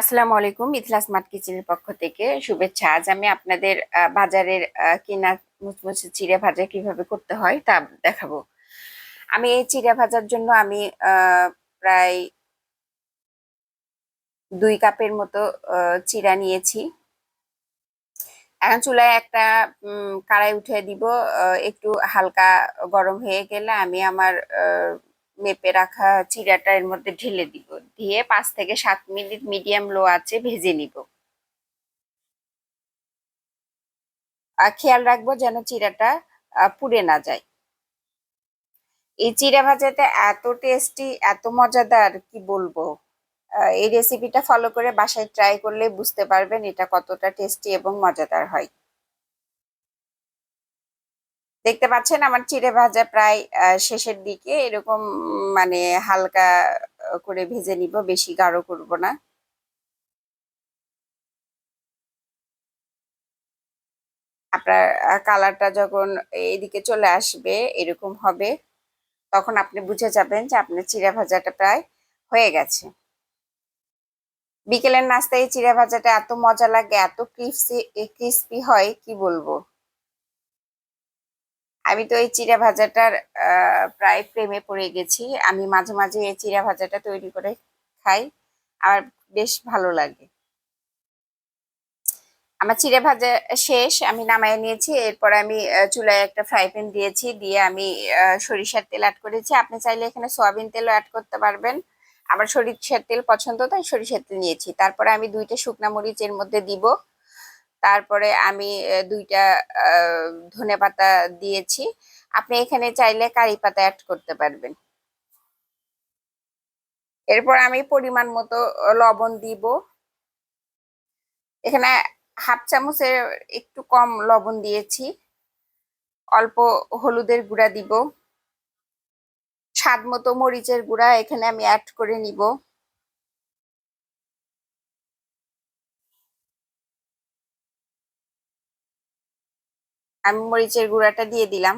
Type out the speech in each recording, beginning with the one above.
আসসালামু আলাইকুম। মিথিলা স্মার্ট কিচেনের পক্ষ থেকে শুভেচ্ছা। আজ আমি আপনাদের বাজারের কেনা মুচমুচে চিড়ে ভাজা কিভাবে করতে হয় তা দেখাবো। আমি এই চিড়ে ভাজার জন্য আমি প্রায় 2 কাপের মতো চিড়া নিয়েছি। এখন চুলায় একটা কড়াই উঠিয়ে দিব। একটু হালকা গরম হয়ে গেলে আমি আমার মেপে রাখা চিড়াটা এর মধ্যে ঢেলে দিব। দিয়ে 5 থেকে 7 মিনিট মিডিয়াম লো আঁচে ভেজে নিব। আর খেয়াল রাখবো যেন চিড়াটা পুড়ে না যায়। এই চিড়া ভাজাটা এত টেস্টি, এত মজাদার, কি বলবো। এই রেসিপিটা ফলো করে বাসায় ট্রাই করলে বুঝতে পারবেন এটা কতটা টেস্টি এবং মজাদার হয়। দেখতে পাচ্ছেন আমার চিড়ে ভাজা প্রায় শেষের দিকে। এরকম মানে হালকা করে ভেজে নিব, বেশি গাঢ় করব না। আপনার কালারটা যখন এইদিকে চলে আসবে, এরকম হবে, তখন আপনি বুঝে যাবেন যে আপনার চিড়া ভাজাটা প্রায় হয়ে গেছে। বিকেলের নাস্তায় এই চিড়া ভাজাটা এত মজা লাগে, এত ক্রিস্পি হয়, কি বলবো। আমি তো এই চিড়া ভাজাটার প্রায় প্রেমে পড়ে গেছি। আমি মাঝে মাঝে এই চিড়া ভাজাটা তৈরি করে খাই, আর বেশ ভালো লাগে। আমার চিড়ে ভাজা শেষ, আমি নামায় নিয়েছি। এরপর আমি চুলায় একটা ফ্রাই প্যান দিয়েছি, দিয়ে আমি সরিষার তেল অ্যাড করেছি। আপনি চাইলে এখানে সয়াবিন তেলও অ্যাড করতে পারবেন। আমার সরিষার তেল পছন্দ, তাই সরিষার তেল নিয়েছি। তারপরে আমি 2টা শুকনা মরিচ এর মধ্যে দিব। তারপরে আমি 2টা ধনেপাতা দিয়েছি। আপনি এখানে চাইলে কারি পাতা অ্যাড করতে পারবেন। এরপর আমি পরিমাণ মতো লবণ দিব। এখানে হাফ চামচের একটু কম লবণ দিয়েছি। অল্প হলুদের গুঁড়া দিব। স্বাদ মতো মরিচের গুঁড়া এখানে আমি অ্যাড করে নিব। আমি মরিচের গুঁড়াটা দিয়ে দিলাম।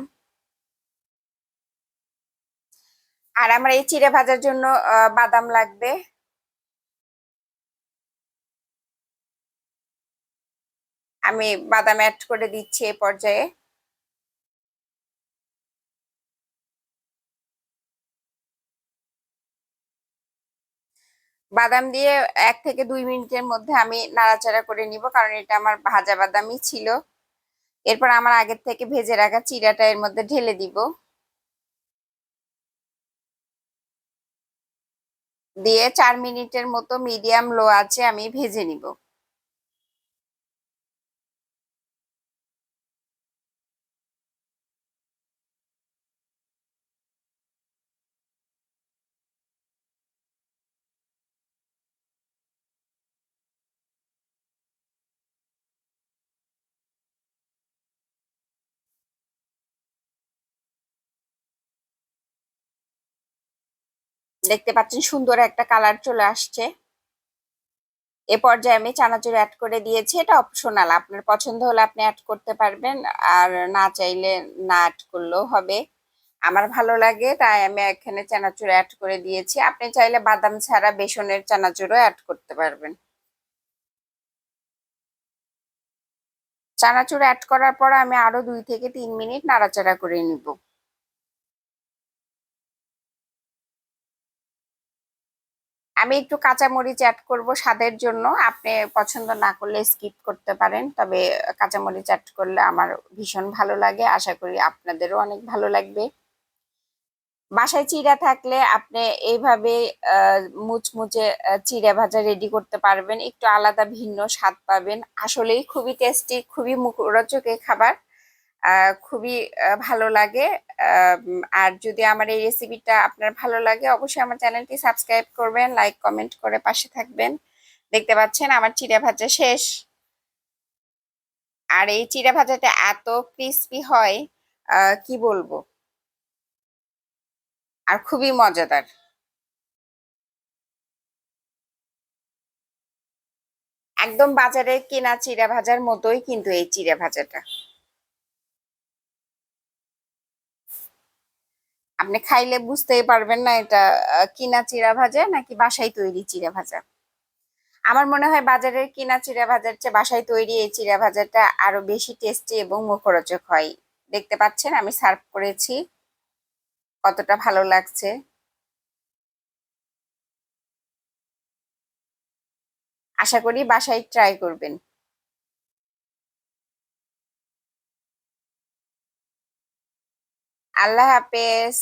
আর আমার এই চিড়ে ভাজার জন্য বাদাম লাগবে। আমি বাদাম অ্যাড করে দিচ্ছি এই পর্যায়ে। বাদাম দিয়ে 1 থেকে 2 মিনিটের মধ্যে আমি নাড়াচাড়া করে নিব, কারণ এটা আমার ভাজা বাদামই ছিল। এরপর আমার আগের থেকে ভেজে রাখা চিড়াটা এর মধ্যে ঢেলে দিব। দিয়ে 4 মিনিটের মতো মিডিয়াম লো আঁচে আমি ভেজে নিব। দেখতে পাচ্ছেন সুন্দর একটা কালার চলে আসছে। এ পর্যায়ে আমি চানাচুর অ্যাড করে দিয়েছি। এটা অপশনাল, আপনার পছন্দ হলে আপনি অ্যাড করতে পারবেন, আর না চাইলে না অ্যাড করলেও হবে। আমার ভালো লাগে তাই আমি এখানে চানাচুর অ্যাড করে দিয়েছি। আপনি চাইলে বাদাম ছাড়া বেসনের চানাচুরও অ্যাড করতে পারবেন। চানাচুর অ্যাড করার পর আমি আরো 2 থেকে 3 মিনিট নাড়াচাড়া করে নিব। আমি একটু কাঁচামরিচ অ্যাড করব স্বাদের জন্য। আপনি পছন্দ না করলে স্কিপ করতে পারেন, তবে কাঁচামরিচ অ্যাড করলে আমার ভীষণ ভালো লাগে। আশা করি আপনাদেরও অনেক ভালো লাগবে। বাসায় চিড়া থাকলে আপনি এইভাবে মুচমুচে চিড়া ভাজা রেডি করতে পারবেন। একটু আলাদা ভিন্ন স্বাদ পাবেন। আসলেই খুবই টেস্টি, খুবই মুখরোচক এই খাবার। খুবই ভালো লাগে। আর যদি আমার এই রেসিপিটা আপনার ভালো লাগে, অবশ্যই আমার চ্যানেলটি সাবস্ক্রাইব করবেন, লাইক কমেন্ট করে পাশে থাকবেন। দেখতে পাচ্ছেন আমার চিড়া ভাজা শেষ। আর এই চিড়া ভাজাটা এত ক্রিস্পি হয়, কি বলবো, আর খুবই মজাদার। একদম বাজারে কেনা চিড়া ভাজার মতোই কিন্তু এই চিড়া ভাজাটা। আপনি খাইলে বুঝতেই পারবেন না এটা কিনা চিড়া ভাজা নাকি বাসায় তৈরি চিড়া ভাজা। আমার মনে হয় বাজারের কিনা চিড়া ভাজার চেয়ে বাসায় তৈরি এই চিড়া ভাজাটা আরো বেশি টেস্টি এবং মুখরোচক হয়। দেখতে পাচ্ছেন আমি সার্ভ করেছি, কতটা ভালো লাগছে। আশা করি বাসায় ট্রাই করবেন। আল্লাহ হাফেজ।